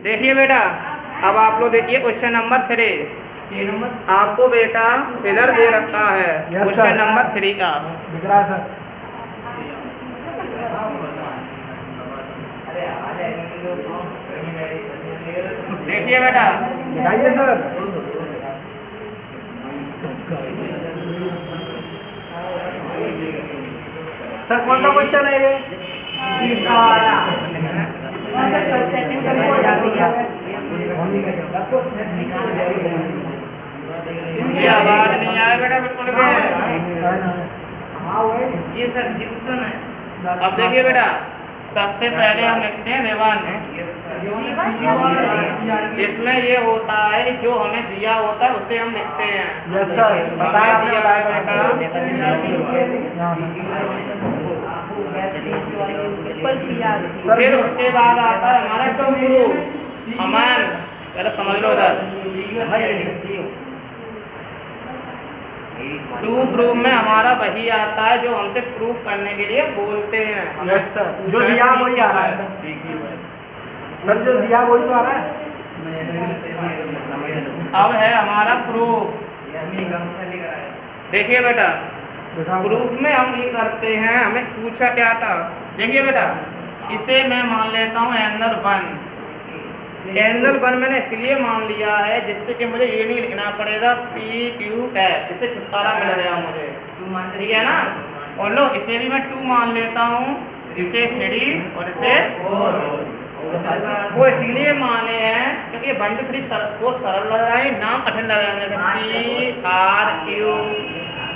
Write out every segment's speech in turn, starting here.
देखिए बेटा, अब आप लोग देखिए क्वेश्चन नंबर 3। आपको बेटा फिगर दे रखा है क्वेश्चन नंबर 3 का। दिख रहा है सर? देखिए बेटा, दिखाइए सर। सर कौन सा क्वेश्चन है ये? इसका वाला फर्स्ट सेकंड का हो जाती है। ये आवाज नहीं आया बेटा बिल्कुल भी। जी सर जिक्सन है। अब देखिए बेटा, सबसे पहले हम लिखते हैं रेवन। इसमें ये होता है जो हमें दिया होता है उसे हम लिखते हैं। यस सर, हमें दिया है बेटा, फिर उसके बाद आता है हमारा टू प्रूफ। अमन पहले समझ लो इधर। टू प्रूफ में हमारा वही आता है जो हमसे प्रूफ करने के लिए बोलते हैं। यस सर, जो दिया वही आ रहा है सर, जो दिया वही तो आ रहा है। अब है हमारा प्रूफ। देखिए बेटा, प्रूफ में हम ये करते हैं, हमें पूछा क्या था। देखिए बेटा, इसे मैं मान लेता हूँ एंगल 1। एंगल 1 मैंने इसलिए मान लिया है जिससे कि मुझे ये नहीं लिखना पड़ेगा PQS, इससे छुटकारा मिल गया मुझे, ठीक है ना। और लो इसे भी मैं 2 मान लेता हूँ, इसे 3 और इसे 4। वो इसीलिए माने हैं क्योंकि 1 2 3 4 सरल लग रहा है, नाम कठिन लग रहा है।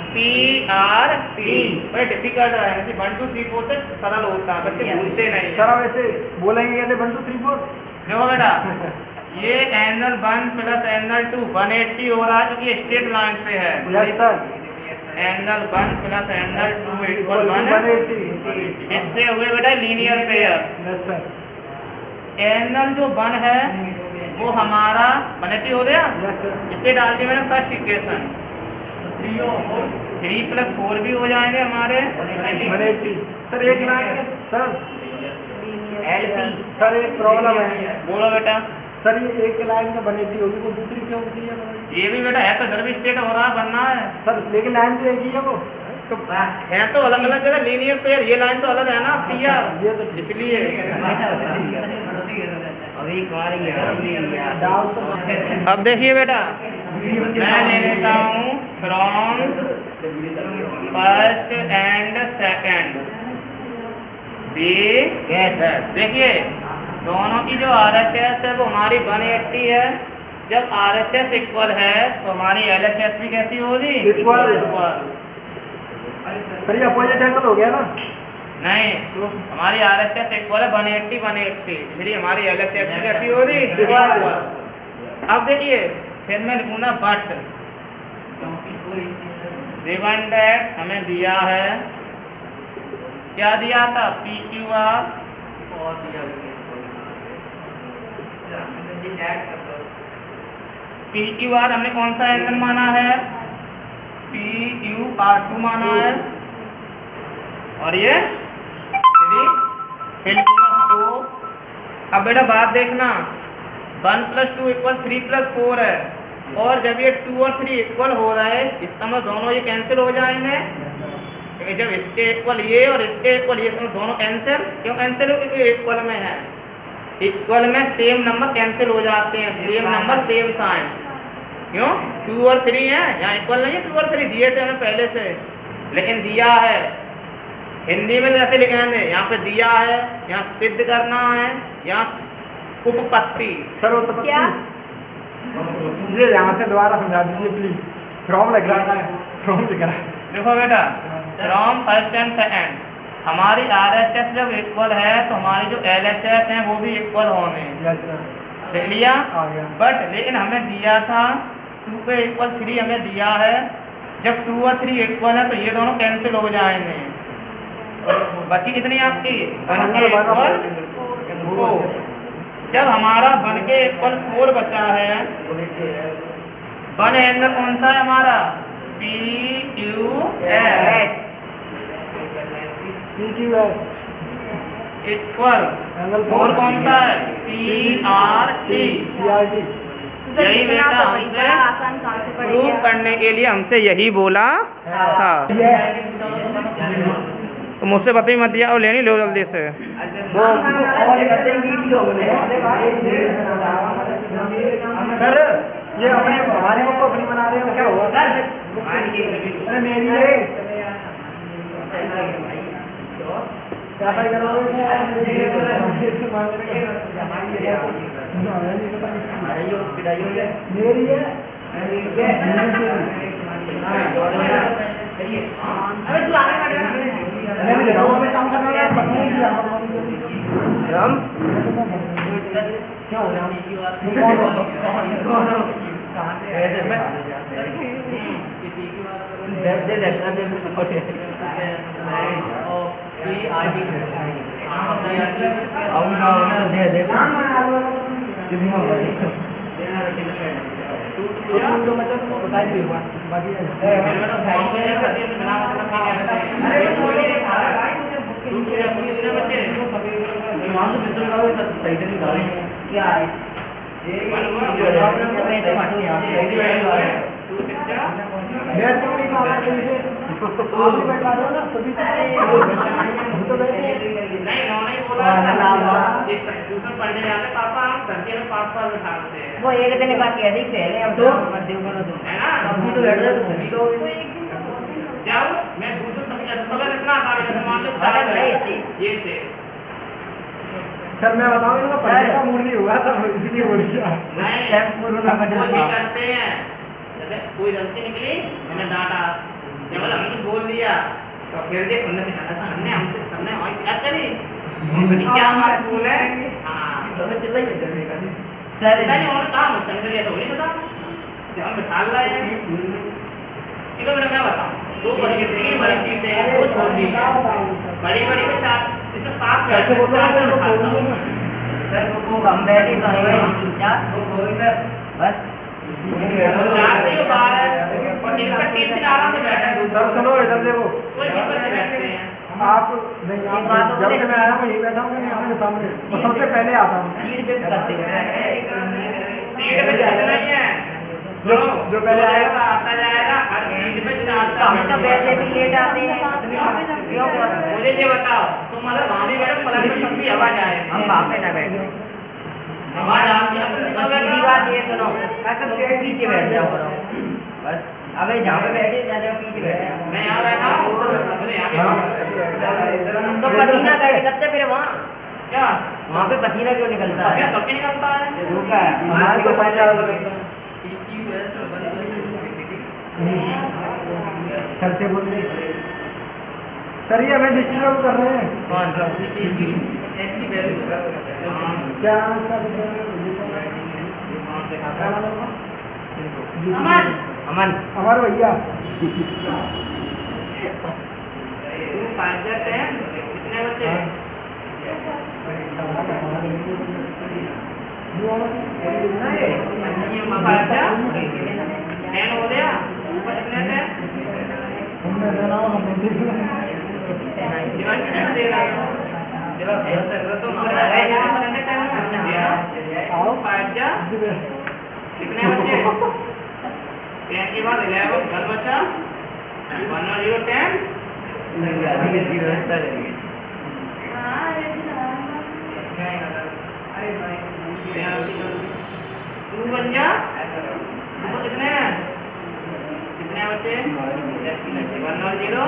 PRT बड़े डिफिकल्ट है, 1 2 3 4 से सरल होता है, बच्चे भूलते नहीं। सर अब ऐसे बोलेंगे कैसे 1 2 3 4? देखो बेटा, ये एंगल 1 प्लस एंगल 2 180 हो रहा है क्योंकि स्ट्रेट लाइन पे है। Yes sir. Angle 1 plus angle 2 equal 180। इससे हुए बेटा linear pair. Yes sir. Angle जो 1 है वो हमारा 180 हो गया। Yes sir. इसे डाल दिया मैंने फर्स्ट इक्वेशन। 3 + 4 भी हो जाएंगे हमारे 180। सर एक लाइन के सर LP सर एक प्रॉब्लम है। बोलो बेटा। सर ये एक लाइन का 180 होगी, वो दूसरी क्यों चाहिए? ये भी बेटा है तो इधर भी स्ट्रेट हो रहा है, बनना है सर लेकिन लाइन तो एक ही है वो। तो है तो अलग अलग जगह लीनियर पेयर, ये लाइन तो अलग है ना PR, ये तो इसलिए। अभी डाउट तो अब देखिए बेटा, मैं ले लेता हूँ from first and second be get. देखिए दोनों की जो RHS है वो हमारी 180 है। जब RHS इक्वल है तो हमारी LHS भी कैसी होगी? इक्वल। सर ये अपोजिट एंगल हो गया ना? नहीं, तो हमारी RHS इक्वल है 180 180, इसलिए हमारी LHS भी कैसी होगी? इक्वल। अब देखिए फिर मैं लिखूंगा बट गिवन दैट हमें दिया है, क्या दिया था? PQR PQR हमने कौन सा एंगल माना है? PQR2 माना है। और ये 3 फिर लिखूंगा 100। अब बेटा बात देखना, 1 + 2 = 3 + 4 है, और जब ये 2 और 3 इक्वल हो रहा है इस समय दोनों ये कैंसिल हो जाएंगे। जब इसके इक्वल ये और इसके इक्वल ये, इसमें दोनों कैंसिल। क्यों कैंसिल हो? क्योंकि इक्वल में है, इक्वल में सेम नंबर कैंसिल हो जाते हैं, सेम नंबर सेम साइन। क्यों? 2 और 3 है, यहाँ इक्वल नहीं है। 2 और 3 दिए थे हमें पहले से, लेकिन दिया है हिंदी में जैसे लिखेंगे, यहाँ पे दिया है, यहाँ सिद्ध करना है, यहाँ उपपत्ति। सर उत्पत्ति क्या? ये यहाँ से दोबारा समझा दीजिए प्लीज। फ्रॉम लग रहा था, फ्रॉम लिख रहा है। देखो बेटा, फ्रॉम फर्स्ट एंड सेकंड हमारी RHS जब इक्वल है तो हमारी जो LHS हैं वो भी इक्वल होंगे। Yes sir. देख लिया? आ गया। बट लेकिन हमें दिया था 2 पे इक्वल 3 हमें दिया है। जब 2 और 3 इक्वल है तो ये दोनों कैंसिल हो जाएंगे। बची कितनी आपकी? 1 के इक्वल 4। जब हमारा 1 के इक्वल 4 बचा है, 1 एंगल कौन सा है हमारा? PQS। PQS equal angle four कौन सा है PRT। PRT। तो सर यही इतना बेटा तो वही हमसे बड़ा आसान कहाँ से प्रूफ पड़ेगा? करने के लिए हमसे यही बोला था। ये तो मुझसे पता ही मत दिया और लेनी लो जल्दी से। सर ये अपने हमारी बुक को अपनी बना रहे हो क्या हुआ सर? अरे मेरी है क्या भाई करोगे मेरी है अबे तू आगे बढ़ ना। मैं भी लगा हुआ मैं काम करना है पढ़ने नहीं दिया हम क्या हो रहा तो मचा तुमको बता दिए बाकी क्या है? प्रॉब्लम तो मैं तो हटूं यहाँ से। बैठ तो नहीं पा रहे थे आप भी बैठा रहे हो ना तो पीछे तो बैठे नहीं उन्होंने बोला था ये ट्यूशन पढ़ने जाते पापा हम सर्दी में पास पास बिठाते हैं वो एक दिन का कह दी पहले अब तो मत देव करो तुम। है ना। अभी तो बैठ रहे तो घूमी तो जब मैं दूध तब इतना था बेटा मान लो अरे चार भाई ये थे। सर मैं बताऊं इनका पढ़ने का मूड नहीं हुआ था इसलिए बोल दिया वो ये करते हैं जैसे कोई गलती निकली मैंने डांटा जब हमने कुछ बोल दिया तो फिर देख हमने दिखाया हमने हमारी शिकायत करी क्या बात बोले। हाँ सर मैं चिल्लाई में जल्दी कर सर नहीं उन्होंने कहा मुझसे मुझे ऐसा हो नहीं पता जब हम बिठा लाए हैं इधर बेटा मैं बताऊं दो बड़ी तीन बड़ी सीटें हैं दो छोटी बड़ी बड़ी में चार इसमें सात बैठे चार चार बिठाता हूं। सर को हम बैठे तो है तीन चार बस चार नहीं बाहर है और इनका तीन दिन आराम से बैठा है सर सुनो इधर देखो कोई बीस बच्चे बैठते हैं। आप नहीं एक बात आप और जब से है, मैं आया हूं यही बैठा हूं नहीं आपके सामने और सबसे पहले आता हूं सीट फिक्स करते हो। सीट पे कुछ नहीं है सुनो जो पहले आया ऐसा आता जाएगा हर सीट में चार तो चार हम तो वैसे भी लेट आते हैं क्यों क्या? मुझे ये बताओ तुम अगर वहां भी बैठो पलंग पे तब भी आवाज आएगी हम वहाँ पे ना बैठे। आवाज आती है तो सीधी बात ये सुनो तुम पीछे बैठ जाओ करो बस। अबे जहाँ पे बैठे जा जाओ पीछे बैठे जाओ। मैं यहाँ बैठा हूँ मुझे यहाँ पे तो पसीना कैसे निकलते फिर वहाँ क्या वहाँ पे पसीना क्यों निकलता पसीना है? सबके निकलता है सूखा है हमारे तो सारे सर से बोल रहे सर ये हमें डिस्टर्ब कर रहे हैं कौन? ऐसी वैल्यू क्या नाम है इसका क्या नाम है इसका? अमन हमारे भैया कितने बच्चे टेन हो गया ऊपर कितने थे हमने लेना हम जीवन कितना दे रहा है चलो व्यवस्था करो तो आओ फाइव जा जी कितने बच्चे 10 के बाद 11 10 बचा 1 और 0 10 व्यवस्था करिए। टू बन जा ऊपर कितने हैं कितने बचे 1 और 0 दे दो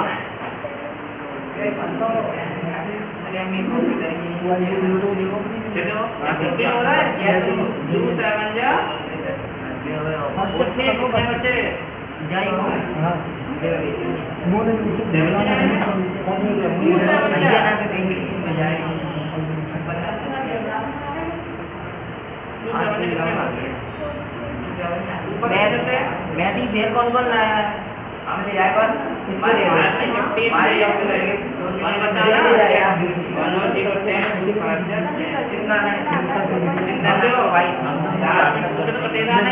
यहाँ 15 हो रहा है 2 7 जा कितने बचे हाँ वो नहीं भैया ना पे भेज मैं दी फिर कौन कौन लाया है? हम ले आए बस इसको दे दो।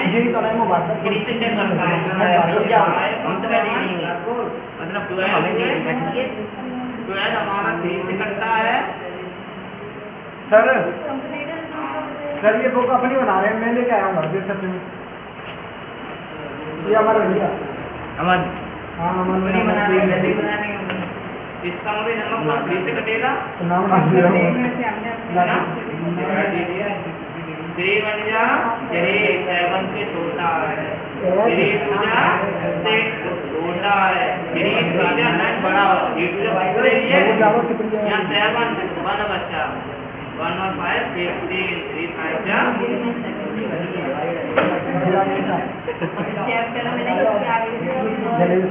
यही तो नहीं वो व्हाट्सएप रुक जाओ हम तुम्हें दे देंगे मतलब तुम हमें दे देगा ठीक है। हमारा 3 से कटता है सर सर ये बुक अपनी बना रहे हैं, मैं लेके आया हूँ घर से सच में। ये हमारा भैया। अमन हाँ अमन पूरी बना रहे हैं, जल्दी बनाने का। इसका मतलब नमक 3 से कटेगा। नाम डाल दे रहा हूँ। 3 बन जा 7 से छोटा है, 3 2 जा 6 छोटा है, 3 3 जा 9 बड़ा है, 3 2 जा 6 ले लिए, यहाँ 7 1 बचा, 1 और 5 15, 3 5 जा जलेबी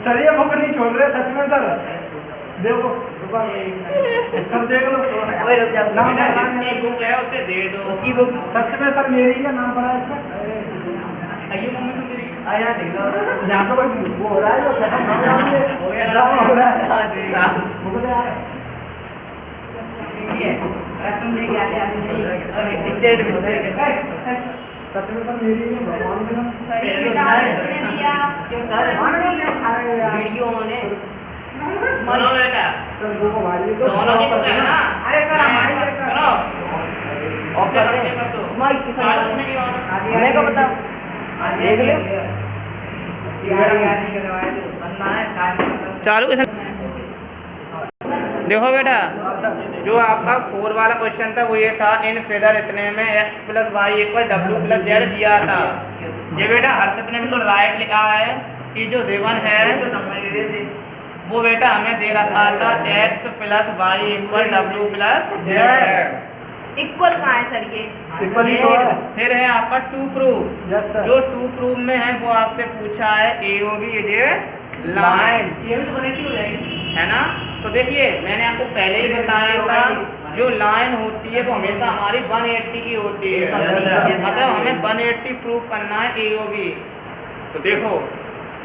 सर ये बुक नहीं छोड़ रहे सच में सर। देखो सर देख लो। ओए रुक जाओ। नाम बेटा पढ़ा जिसकी बुक है उसे दे दो। उसकी बुक सच में सर मेरी है, नाम पढ़ा है इसका। आइए मम्मी तुम मेरी आया लिख लो। यहाँ तो कोई वो हो रहा है जो खत्म हो गया ड्रामा हो रहा है। बुक दे यार। तुम लेके आते स्टेट विस्टेट सच में सर मेरी है, भगवान के नाम। क्यों सर मान के क्या खा रहे हो यार? वीडियो ने सुनो बेटा, सर वो हमारी तो दोनों की बुक है ना। अरे सर हमारी है सर। सुनो ऑफ कर दे माइक के साथ मेरे को बता देख ले चालू कैसे? देखो बेटा, जो आपका 4 वाला क्वेश्चन था वो ये था, इन फिगर इतने में x plus Y equal W plus Z दिया था। ये बेटा हर्षित ने बिल्कुल राइट लिखा है कि जो देवन है वो बेटा हमें दे रखा था x plus Y equal W plus Z. Equal कहाँ है सर ये? इक्वल ही तो है। फिर है आपका टू प्रूफ। Yes sir. जो टू प्रूफ में है वो आपसे पूछा है AOB इज ए लाइन, ये भी तो कनेक्टिव हो जाएगी है ना। तो देखिए मैंने आपको पहले ही बताया था जो लाइन होती है वो हमेशा हमारी 180 की होती है, मतलब हमें 180 प्रूफ करना है AOB। तो देखो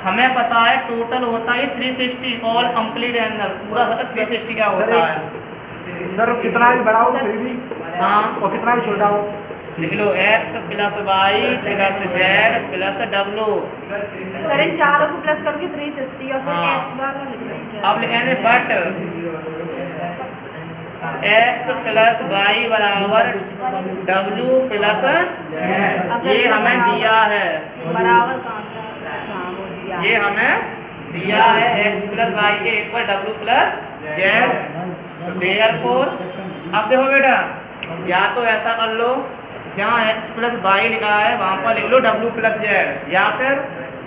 हमें पता है टोटल होता है 360 ऑल कंप्लीट एंगल, पूरा 360 क्या होता है। सर कितना भी बड़ा हो फिर भी हाँ और कितना भी छोटा हो लिख लो x plus y plus z plus डब्ल्यू। सर इन चारों को प्लस करके 360 और फिर हाँ। x बार का लिख लेंगे। अब लिखेंगे बट x प्लस वाई बराबर w प्लस ये हमें दिया है, बराबर कहाँ से? अच्छा हाँ, वो दिया ये हमें दिया है x प्लस वाई के equal w plus Z. Therefore अब देखो बेटा, या तो ऐसा कर लो जहाँ x प्लस वाई लिखा है वहाँ पर लिख लो w प्लस जेड, या फिर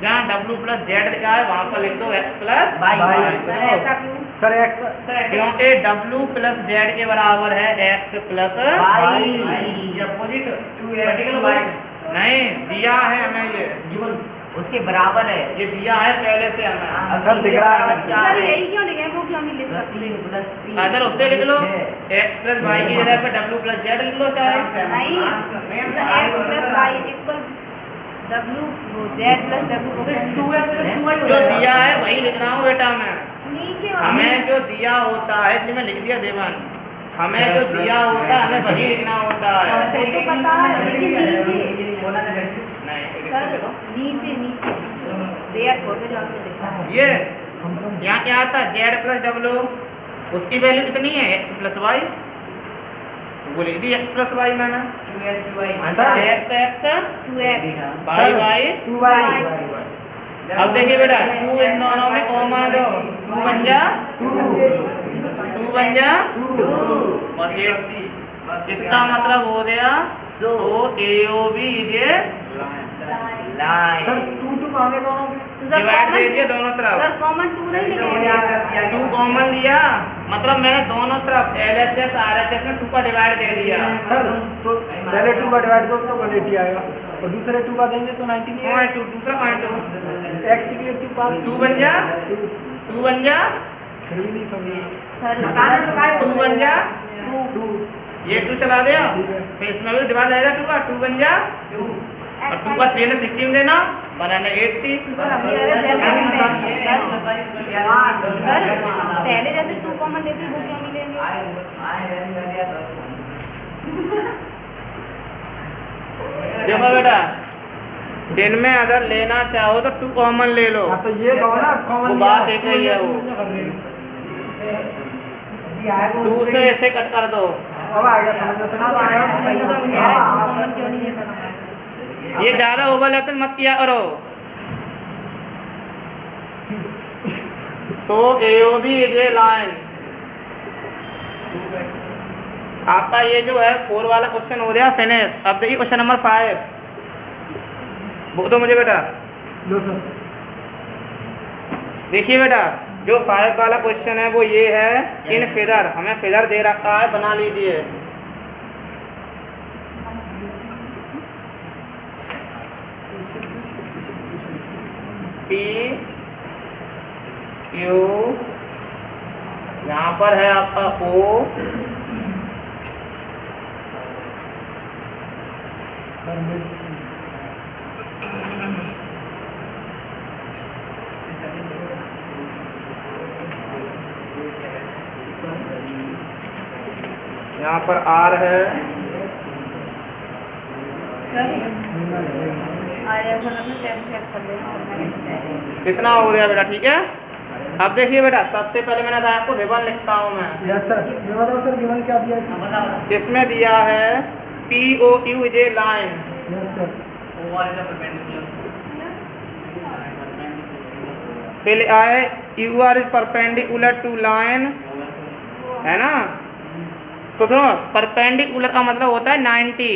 जहाँ w प्लस जेड लिखा है वहाँ पर लिख दो x प्लस वाई। सर ऐसा क्यों? सर एक्स क्योंकि w प्लस जेड के बराबर है x प्लस वाई अपोजिट नहीं दिया है हमें, ये उसके बराबर है ये दिया है पहले से हमें। सर दिख रहा है। सर यही क्यों लिखे हैं, वो क्यों नहीं लिख सकते? अगर उससे लिख लो x प्लस वाई की जगह पे w प्लस जेड लिख लो चाहे। नहीं तो x plus Y equal w Z plus w जो दिया है वही लिख रहा हूँ बेटा मैं। नीचे हमें जो दिया होता है इसलिए मैं लिख दिया देवन, हमें जो दिया होता है हमें वही लिखना होता है। वो तो पता है लेकिन नीचे नहीं सर नीचे नीचे देयर फोर पे जाके देखा ये यहाँ क्या आता है जेड प्लस डब्ल्यू, उसकी वैल्यू कितनी है x प्लस वाई, वो लिख दी x प्लस वाई मैंने। Sir x x 2x Y Y. 2y अब देखिए बेटा 2 इन दोनों में कॉमन दो, 2 बन जा 2 बन जा 2 और 8 इसका मतलब हो गया सो AOB is a line. Sir 2 आगे दोनों के तो सर डिवाइड दे दिए दोनों तरफ, सर कॉमन 2 नहीं लिखेंगे? 2 कॉमन लिया मतलब मैंने दोनों तरफ LHS RHS में 2 का डिवाइड दे दिया। सर तो पहले 2 का डिवाइड दो तो 180 आएगा और दूसरे 2 का देंगे तो 90 नहीं आएगा। 2 दूसरा पॉइंट x की 80 पास 2 बन जा 2 बन जा फिर भी नहीं समझ सर बताना तो 2 बन जा 2 ये 2 चला दिया, फिर इसमें भी डिवाइड रहेगा 2 का 2 बन जा 2 और 2 का 360 में देना 180। तो सर अभी अगर जैसे सर पहले जैसे 2 कॉमन लेते वो क्यों नहीं लेंगे? देखो बेटा दिन में अगर लेना चाहो तो 2 कॉमन ले लो। हाँ तो ये कहो ना कॉमन वो बात एक ही है वो। जी आएगा 2 से ऐसे कट कर दो। अब आ गया समझ में, तभी तो आ गया। कॉमन क्यों नहीं ले सकता? ये ज़्यादा ओवरलैपिंग मत किया करो। सो AOB इज ए लाइन। आपका ये जो है 4 वाला क्वेश्चन हो गया फिनिश। अब देखिए क्वेश्चन नंबर 5। बोल दो मुझे बेटा। लो सर। देखिए बेटा, जो 5 वाला क्वेश्चन है वो ये है इन फिगर। हमें फिगर दे रखा है, बना लीजिए। P Q, यहाँ पर है आपका O, सर यहाँ पर R है। सर आया सर, अपने टेस्ट चेक कर लें। कितना हो गया बेटा? ठीक है। अब देखिए बेटा, सबसे पहले मैंने बताया आपको विवन लिखता हूँ मैं। Yes sir. ये बताओ सर गिवन क्या दिया है इसमें? इसमें दिया है POQ is a line. Yes sir. फिर आए UR is perpendicular to line, है ना? तो सुनो, परपेंडिकुलर का मतलब होता है 90।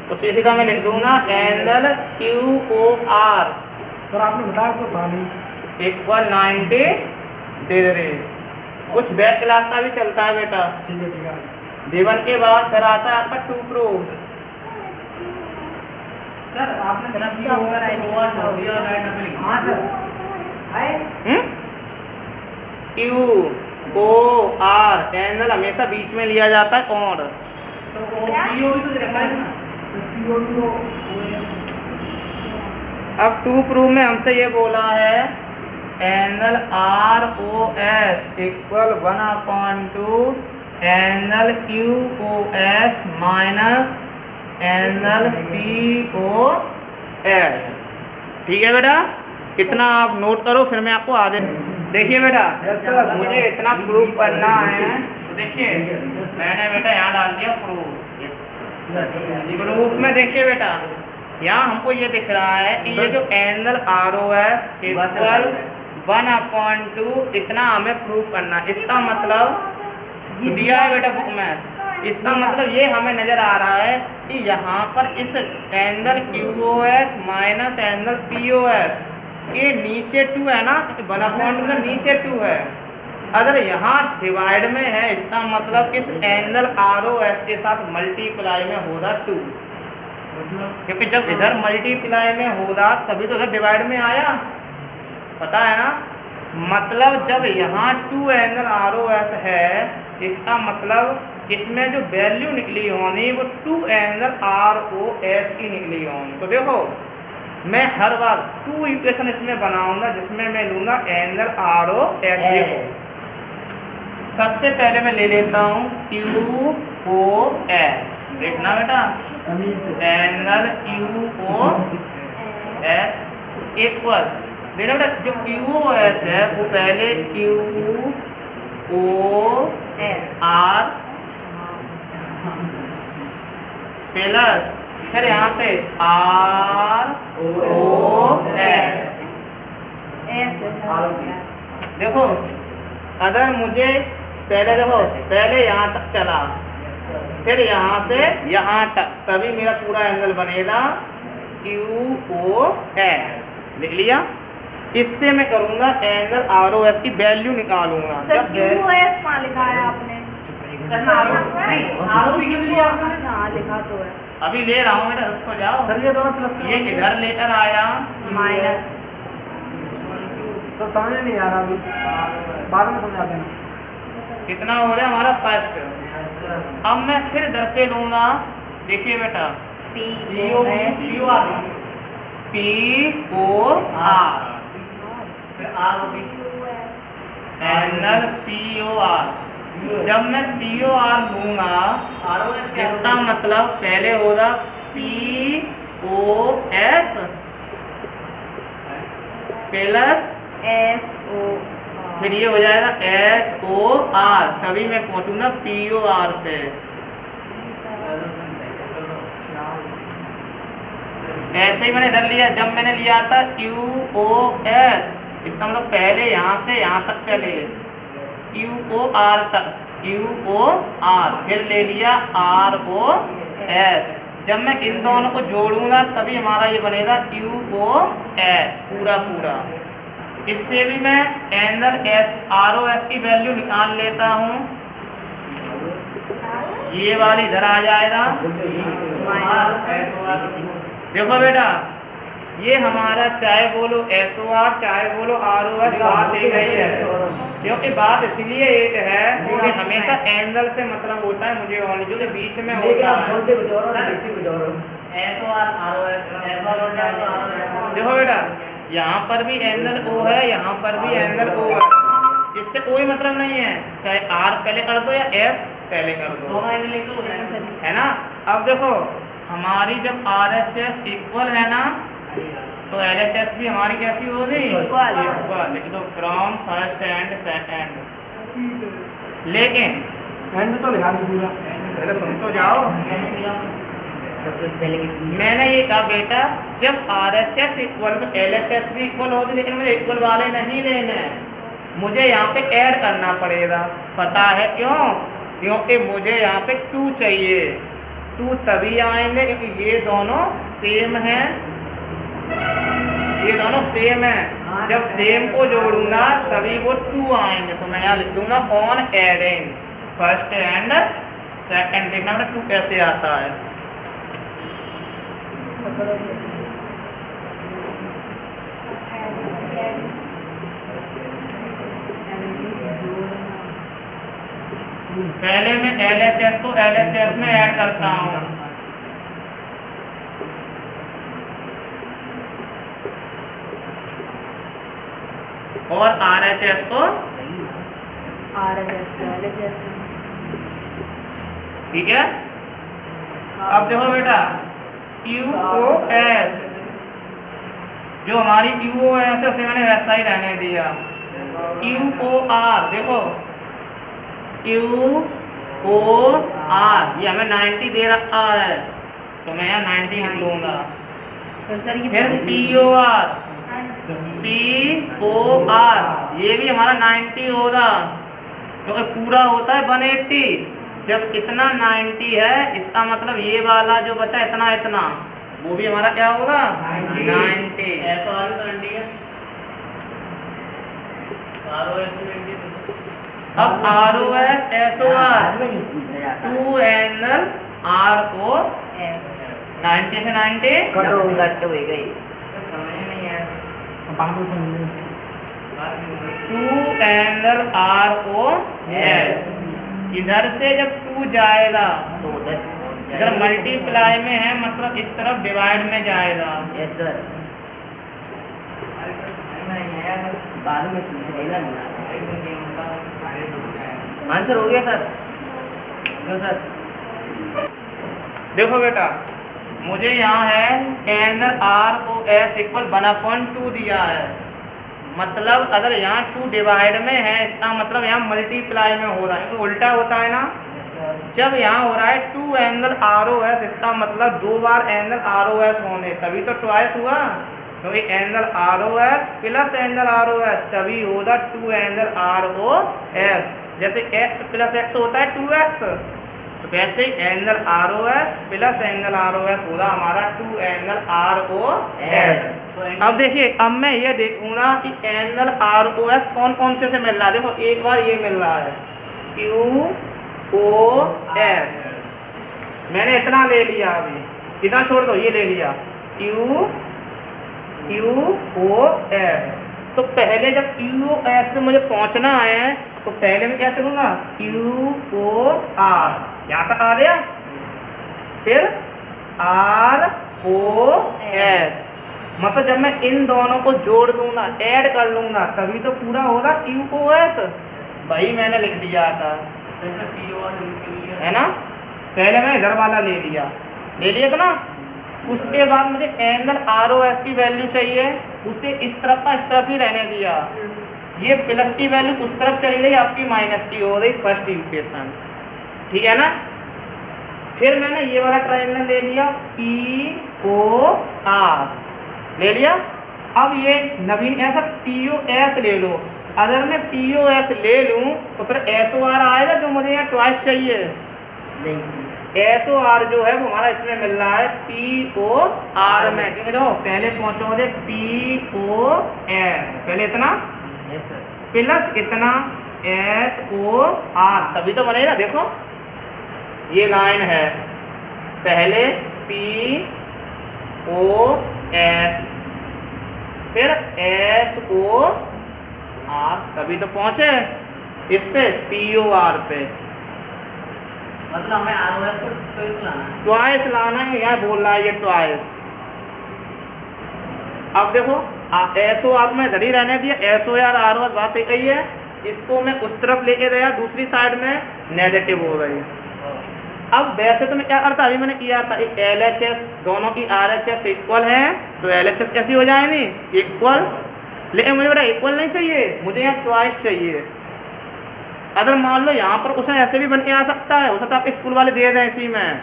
तो सीधा मैं लिख दूंगा एंगल QOR सर आपने बताया तो था नहीं। Equal 90 degree. कुछ बैक क्लास का भी चलता है बेटा। ठीक है ठीक है। जीवन के बाद फिर आता है आपका 2 प्रूफ। सर आपने हाँ सर आए QOR एंगल हमेशा बीच में लिया जाता है और। अब 2 प्रूफ में हमसे ये बोला है angle ROS equal 1/2 angle QOS minus angle POS। ठीक है बेटा, इतना आप नोट करो, फिर मैं आपको आगे। देखिए बेटा, Yes, sir. मुझे इतना प्रूफ करना है। तो देखिए मैंने बेटा यहाँ डाल दिया प्रूफ। यस प्रूफ में देखिए बेटा, यहाँ हमको ये दिख रहा है कि ये जो एंगल ROS इक्वल 1/2 इतना हमें प्रूफ करना है। इसका मतलब दिया है बेटा बुक में। इसका मतलब ये हमें नज़र आ रहा है कि यहाँ पर इस angle QOS minus angle POS ये नीचे 2 है ना, 1/2 का नीचे 2 है। अगर यहाँ डिवाइड में है, इसका मतलब इस एंगल ROS के साथ मल्टीप्लाई में होगा 2, क्योंकि जब इधर मल्टीप्लाई में होगा तभी तो इधर डिवाइड में आया। पता है ना? मतलब जब यहाँ 2 एंगल ROS है, इसका मतलब इसमें जो वैल्यू निकली होनी वो 2 एंगल ROS की निकली होनी। तो देखो मैं हर बार 2 इक्वेशन इसमें बनाऊंगा जिसमें मैं लूँगा एंगल ROS। देखो सबसे पहले मैं ले लेता हूँ QOS। देखना बेटा, एंगल QOS इक्वल, देखना बेटा जो QOS है वो पहले QOR प्लस फिर यहाँ से ROS। देखो अगर मुझे पहले यहाँ तक चला, फिर यहाँ से यहाँ तक, तभी मेरा पूरा एंगल बनेगा QOS। लिख लिया। इससे मैं करूँगा एंगल ROS की वैल्यू निकालूंगा। सर QOS कहाँ लिखा है आपने? अच्छा हाँ लिखा तो है। अभी ले रहा हूँ बेटा, रुक तो जाओ। सर ये दोनों प्लस ये इधर लेकर आया माइनस। सर समझ नहीं आ रहा अभी, बाद में समझा देना। कितना हो रहा है हमारा फर्स्ट। अब मैं फिर इधर से लूँगा। देखिए बेटा POS एंगल POR। जब मैं POR लूँगा इसका मतलब पहले होगा POS प्लस SOR फिर ये हो जाएगा SOR, तभी मैं पहुंचूंगा POR पे। ऐसे ही मैंने इधर लिया, जब मैंने लिया था UOS, इसका मतलब पहले यहाँ से यहाँ तक चले, UOR तक, UOR, फिर ले लिया ROS। जब मैं इन दोनों को जोड़ूंगा तभी हमारा ये बनेगा UOS पूरा पूरा। इससे भी मैं एंगल ROS की वैल्यू निकाल लेता हूँ। ये वाली इधर आ जाएगा। देखो बेटा, ये हमारा चाहे बोलो SOR चाहे बोलो ROS बात एक ही है, क्योंकि बात इसलिए एक है क्योंकि हमेशा एंगल से मतलब होता है मुझे और जो कि बीच में होता है। देखो बेटा, यहाँ पर भी एंगल O है, यहाँ पर भी एंगल O है, इससे कोई मतलब नहीं है चाहे R पहले कर दो या S पहले कर दो, है ना। अब देखो हमारी जब RHS इक्वल है ना, तो LHS भी हमारी कैसी होगी? इक्वल। लिख दो फ्रॉम फर्स्ट एंड सेकंड। लेकिन एंड तो लिखा नहीं पूरा, पहले सुन तो जाओ। मैंने ये कहा बेटा, जब RHS इक्वल तो LHS भी इक्वल होगी, लेकिन मुझे इक्वल वाले नहीं लेने हैं, मुझे यहाँ पे ऐड करना पड़ेगा। पता है क्यों? क्योंकि मुझे यहाँ पे 2 चाहिए। 2 तभी आएंगे क्योंकि ये दोनों सेम हैं, ये दोनों सेम हैं। जब सेम को जोड़ूंगा तभी वो 2 आएंगे। तो मैं यहाँ लिख दूंगा on adding first and second. देखना बेटा 2 कैसे आता है। पहले मैं LHS को LHS में ऐड करता हूँ। और RHS को LHS में। ठीक है। अब देखो बेटा, UOS, जो हमारी UOS है उसे मैंने वैसा ही रहने दिया। UOR, देखो UOR, ये हमें 90 दे रखा है, तो मैं यहाँ 90 लिख लूँगा। फिर POR, ये भी हमारा 90 होगा, क्योंकि पूरा होता है 180। जब इतना 90 है, इसका मतलब ये वाला जो बचा इतना इतना, वो भी हमारा क्या होगा? 90। अब ROS SOR 2 एंगल ROS 90 से 90 कट हो गया। कट हो गई, समझ नहीं आया। 2 एंगल ROS। इधर से जब 2 जाएगा तो उधर अगर मल्टीप्लाई में है मतलब इस तरफ डिवाइड में जाएगा। Yes sir. बाद में पूछ लेना, आंसर हो गया सर। क्यों सर? देखो बेटा, मुझे यहाँ है एंगल ROS इक्वल 1/2 दिया है, मतलब अगर यहाँ 2 डिवाइड में है, इसका मतलब यहाँ मल्टीप्लाई में हो रहा है, उल्टा होता है ना। जब यहाँ हो रहा है 2 एंगल ROS, इसका मतलब 2 बार एंगल ROS होने, तभी तो ट्वाइस हुआ। क्योंकि angle ROS plus angle ROS तभी होगा 2 एंगल ROS। जैसे x प्लस x होता है 2x, तो वैसे ही angle ROS plus angle ROS होगा हमारा 2 एंगल ROS। अब देखिए, अब मैं ये देखूंगा कि एंगल ROS कौन कौन से मिल रहा है। देखो एक बार ये मिल रहा है UOS, मैंने इतना ले लिया, अभी इतना छोड़ दो, ये ले लिया UOS। तो पहले जब UOS पे मुझे पहुंचना है तो पहले मैं क्या चलूंगा UOR, यहाँ तक आ गया, फिर ROS। मतलब जब मैं इन दोनों को जोड़ दूंगा, ऐड कर लूंगा, तभी तो पूरा होगा UOS। वही मैंने लिख दिया था, है ना। पहले मैंने इधर वाला ले लिया था ना। उसके बाद मुझे एंगल ROS की वैल्यू चाहिए, उसे इस तरफ का इस तरफ ही रहने दिया। ये प्लस की वैल्यू उस तरफ चली गई, आपकी माइनस की हो गई फर्स्ट इक्वेशन, ठीक है ना। फिर मैंने ये वाला ट्रायंगल ले लिया POR ले लिया। अब ये नवीन ऐसा POS ले लो। अगर मैं POS ले लूं तो फिर SOR आएगा जो मुझे यहाँ ट्वाइस चाहिए। नहीं, SOR जो है वो हमारा इसमें मिल रहा है POR में, क्योंकि देखो पहले पहुंचोगे POS, पहले इतना यस सर, प्लस इतना SOR, तभी तो बनेगा। देखो ये लाइन है, पहले POS फिर SOR, तभी तो पहुंचे इस पे POR पे। मतलब हमें ROS को ट्वाइस लाना है। ट्वाइस लाना है, यहाँ बोल रहा है ये ट्वाइस। अब देखो SOR में इधर ही रहने दिया, SOR ROS बात एक ही है। इसको मैं उस तरफ लेके गया, दूसरी साइड में नेगेटिव हो गई। अब वैसे तो मैं क्या करता, अभी मैंने किया था एक LHS, दोनों की RHS इक्वल है तो LHS कैसी हो जाएगी इक्वल, लेकिन मुझे बेटा इक्वल नहीं चाहिए, मुझे यहाँ ट्वाइस चाहिए। अगर मान लो यहाँ पर क्वेश्चन ऐसे भी बन के आ सकता है, हो सकता है आप स्कूल वाले दे दें इसी में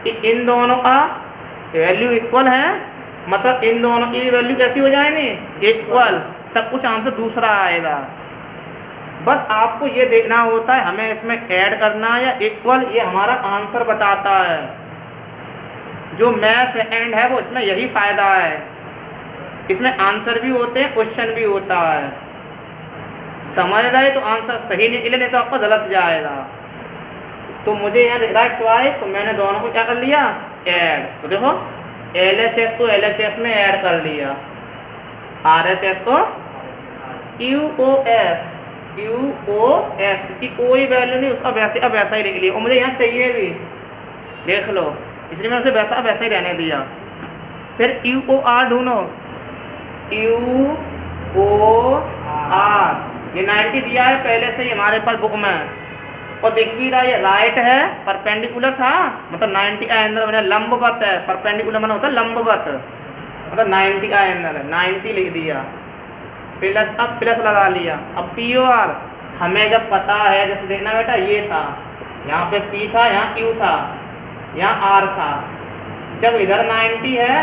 कि इन दोनों का वैल्यू इक्वल है, मतलब इन दोनों की वैल्यू कैसी हो जाएगी इक्वल, तब कुछ आंसर दूसरा आएगा। बस आपको ये देखना होता है हमें इसमें ऐड करना है या इक्वल, ये हमारा आंसर बताता है। जो मैथ्स एंड है वो इसमें यही फ़ायदा है, इसमें आंसर भी होते हैं, क्वेश्चन भी होता है। समझ गए तो आंसर सही निकले, नहीं तो आपका गलत जाएगा। तो मुझे यहाँ दिख रहा है ट्वाइस, तो मैंने दोनों को क्या कर लिया ऐड। तो देखो LHS को LHS में ऐड कर लिया, RHS को QOS, इसकी कोई वैल्यू नहीं, उसका वैसे अब वैसा ही लिख लिया। और मुझे यहाँ चाहिए भी, देख लो, इसलिए मैं उसे वैसा वैसा ही रहने दिया। फिर QOR ढूंढो, QOR ये 90 दिया है पहले से ही हमारे पास बुक में, और दिख भी रहा है ये राइट है, परपेंडिकुलर था, मतलब 90 का एंगल बना, लंबवत है, परपेंडिकुलर बना होता है लंबवत, मतलब 90 का एंगल है, 90 लिख दिया। प्लस, अब प्लस लगा लिया। अब POR हमें जब पता है, जैसे देखना बेटा ये था, यहाँ पे P था, यहाँ Q था, यहाँ R था। जब इधर 90 है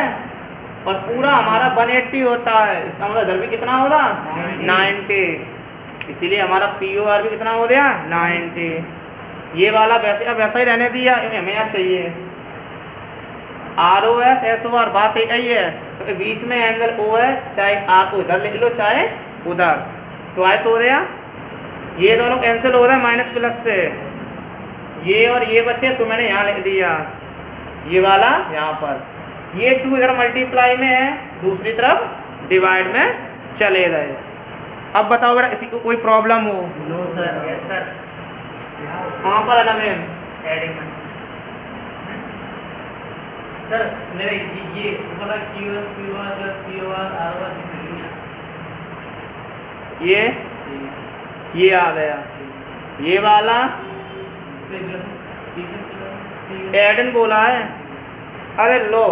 और पूरा हमारा 180 होता है, इसका मतलब इधर भी कितना होगा 90, इसीलिए हमारा POR भी कितना हो गया 90। ये वाला वैसे अब वैसा ही रहने दिया, क्योंकि हमें यहाँ चाहिए। ROS SOR बात एक ही है, तो बीच में एंगल O है, चाहे R को इधर लिख लो चाहे उधर, ट्वाइस हो गया। ये दोनों कैंसिल हो रहे हैं माइनस प्लस से, ये और ये बचे, सो मैंने यहाँ लिख दिया, ये वाला यहाँ पर, ये 2 इधर मल्टीप्लाई में है, दूसरी तरफ डिवाइड में चले गए। अब बताओ बेटा किसी को कोई प्रॉब्लम हो? नो सर, यस सर, कहाँ पर है ना मैम? एडिंग में सर मेरे ये बोला QS QR plus POR ROS इसे ये आ गया, ये वाला एडन बोला है। अरे लो,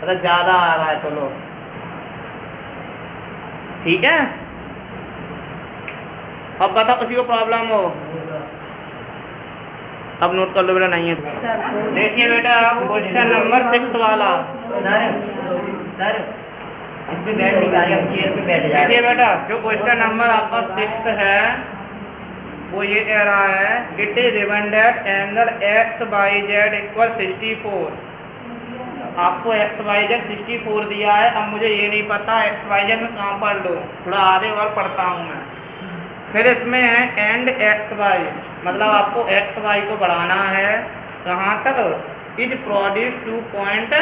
अरे ज़्यादा आ रहा है तो लो, ठीक है। अब बताओ किसी को प्रॉब्लम हो? अब नोट कर लो बेटा, नहीं है देखिए बेटा क्वेश्चन नंबर 6 वाला। सर इस पे बैठ नहीं पा रही, हम चेयर पे बैठ जा रहे देखिए बेटा जो क्वेश्चन नंबर आपका 6 है वो ये कह रहा है, it is given that angle XYZ equal 64। आपको XYZ 64 दिया है। अब मुझे ये नहीं पता XYZ में कहाँ पढ़ लो, थोड़ा आगे और पढ़ता हूँ मैं। फिर इसमें है एंड XY, मतलब आपको XY को बढ़ाना है कहाँ तक, इज प्रोड्यूस 2 पॉइंट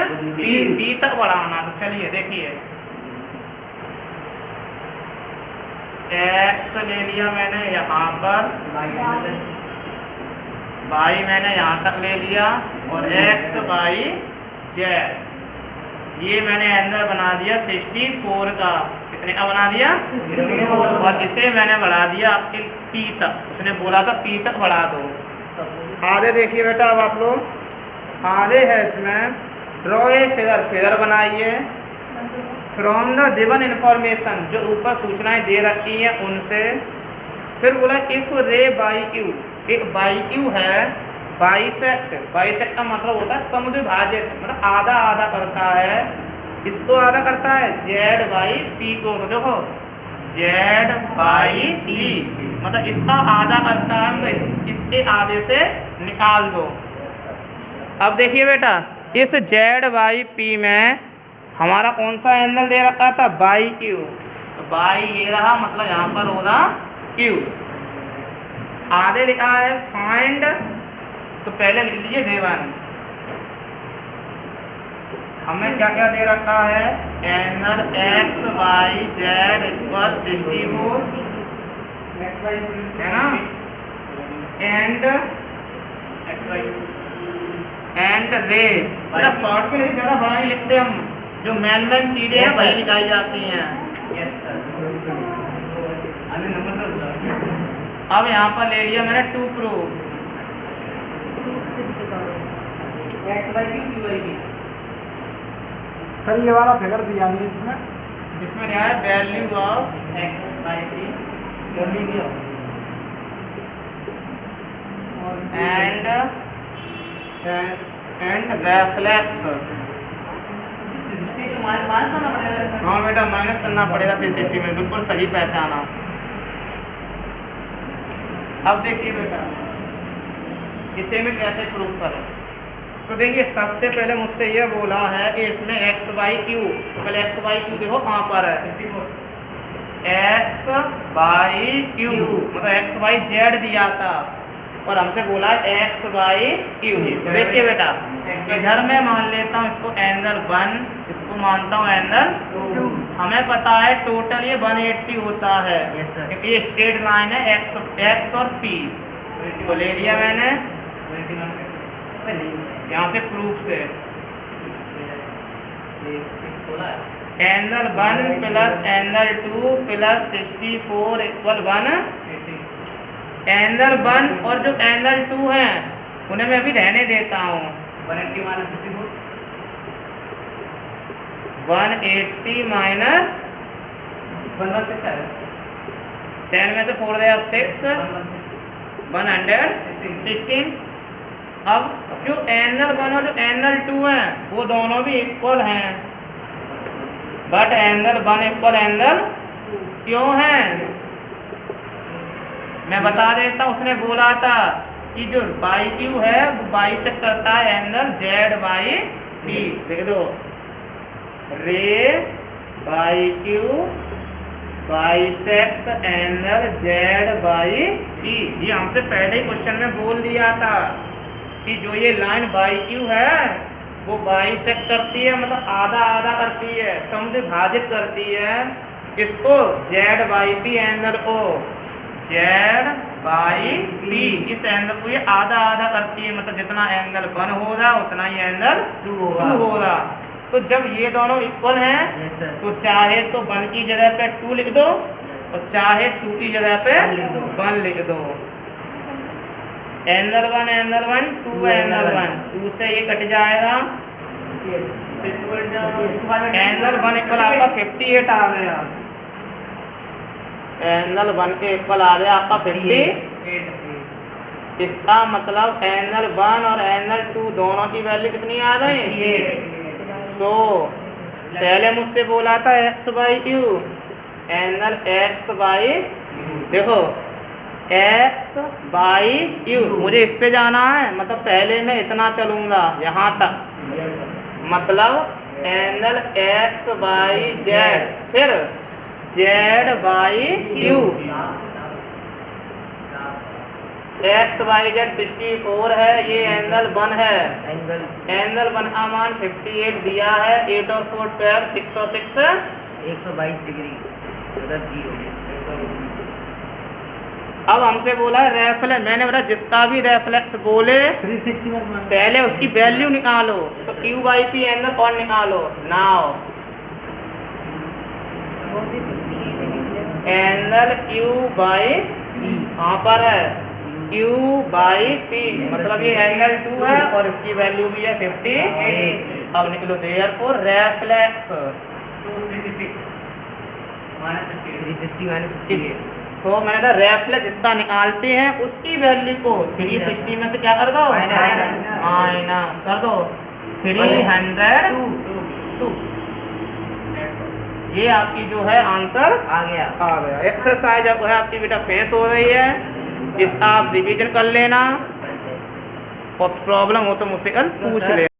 P तक बढ़ाना। तो चलिए देखिए, X ले लिया मैंने यहाँ पर, Y मैंने यहाँ तक ले लिया, और XYZ ये मैंने एंगल बना दिया 64 का। कितने का बना दिया? 64। और इसे मैंने बढ़ा दिया आपके P तक, उसने बोला था P तक बढ़ा दो। आगे देखिए बेटा, अब आप लोग आगे है इसमें ड्रॉ ए फिगर, फिगर बनाइए। फ्रॉम द गिवन इंफॉर्मेशन, जो ऊपर सूचनाएं दे रखी हैं उनसे। फिर बोला इफ रे बाई क्यू, एक बाई क्यू है बाइसेक्ट, बाइसेक्ट का मतलब होता है समद्विभाजित, मतलब आधा आधा करता है। इसको आधा करता है जेड बाई पी को, तो देखो जेड बाई पी मतलब इसका आधा करता है, मतलब इसके आधे से निकाल दो। अब देखिए बेटा, इस जेड बाई पी में हमारा कौन सा एंगल दे रखा था, बाई क्यू, तो बाई ये रहा, मतलब यहाँ पर होगा क्यू। आधे लिखा है फाइंड, तो पहले लिख लीजिए देवन। हमें क्या क्या दे रखा है, angle X Y Z equal 64 है ना, एंड रे, बड़ा शॉर्ट में लिखे, ज़्यादा बड़ा नहीं लिखते हम, जो मेन मेन चीज़ें हैं वही लिखाई जाती हैं। Yes sir. आने नंबर सर बता। अब यहाँ पर ले लिया मैंने टू प्रूफ, प्रूफ सिद्ध करो। X by Q P by B. Sir ये वाला फिगर दिया नहीं इसमें, इसमें क्या है, value of X by C जल्दी दिया एंड रेफ्लेक्स। माइनस करना पड़ेगा इसमें। हाँ बेटा, माइनस करना पड़ेगा 360 में, बिल्कुल सही पहचाना। अब देखिए बेटा, इसे में कैसे प्रूफ करें। तो देखिए, सबसे पहले मुझसे ये बोला है कि इसमें एक्स बाई क्यू, तो पहले एक्स बाई क्यू देखो कहाँ पर है, 64 एक्स बाई क्यू, मतलब एक्स बाई जेड दिया था, और हमसे बोला है एक्स बाई क्यू। तो देखिए बेटा, इधर मैं मान लेता हूँ इसको एंगल 1, इसको मानता हूँ एंगल 2। हमें पता है टोटल ये 180 होता है, यस सर। क्योंकि ये स्ट्रेट लाइन है एक्स और पी, तो ले लिया मैंने 21 यहाँ से प्रूफ से। ये 16 है। Angle 1 plus angle 2 plus 64 equal 1। 80 angle 1 और जो एंगल 2 हैं उन्हें मैं अभी रहने देता हूँ। 180 माइनस 64 180 माइनस 116 है। 10 में से 4 दिया 6, 116। अब जो एंगल 1 और जो एंगल 2 हैं वो दोनों भी इक्वल हैं, बट एंगल 1 इक्वल एंगल क्यों है, मैं बता देता हूँ। उसने बोला था कि जो बाई क्यू है वो बाई से करता है एंगल जेड बाई पी, लिख दो रे by Q bisects angle Z by P. ये हमसे पहले ही क्वेश्चन में बोल दिया था कि जो ये लाइन बाई क्यू है वो बाइसेक्ट करती है, मतलब आधा आधा करती है, समद्विभाजित करती है इसको जेड बाई पी एंगल को, जेड बाई पी इस एंगल को ये आधा आधा करती है, मतलब जितना एंगल 1 होगा उतना ही एंगल 2 होगा। तो जब ये दोनों इक्वल हैं यस सर। तो चाहे तो 1 की जगह पे 2 लिख दो और चाहे 2 की जगह पे 1 लिख दो। एंगल 1 एंगल 1 2 एंगल 1, 2 से ये कट जाएगा, एंगल 1 इक्वल आपका 58 आ गया, एंगल 1 के इक्वल आ गया आपका 58। इसका मतलब एंगल 1 और एंगल 2 दोनों की वैल्यू कितनी आ गई, 100। पहले मुझसे बोला था x by Q, angle x by, देखो एक्स बाई क्यू, मुझे इस पे जाना है, मतलब पहले मैं इतना चलूँगा यहाँ तक, मतलब एंगल एक्स बाई जेड, फिर Z by Q, x by Z 64 है, ये एंगल 1 है, एंगल 1 का मान 58 दिया है, 8 और 4 12, 6 और 6 122 डिग्री, मतलब 0। अब हमसे बोला है रेफ्लेक्स, मैंने बोला जिसका भी रेफ्लेक्स बोले 360 में पहले उसकी वैल्यू निकालो, तो क्यू बाई पी एंगल कौन निकालो, नाउ वो भी 58 निकलेगा। एंगल क्यू बाई कहाँ पर है, क्यू बाई पी, मतलब ये एंगल 2 है और इसकी वैल्यू भी है 58। अब निकलो देयरफॉर रेफ्लेक्स तो 360 माइनस 50 360 माइनस 50 तो मैंने कहा रेफ्लेक्स जिसका निकालते हैं उसकी वैल्यू को 360 में से क्या कर दो माइनस कर दो 302। ये आपकी जो है आंसर आ गया। आ गया। एक्सरसाइज अब है आपकी बेटा फेस हो रही है, इस आप रिवीजन कर लेना और प्रॉब्लम हो तो मुझसे कल पूछ ले।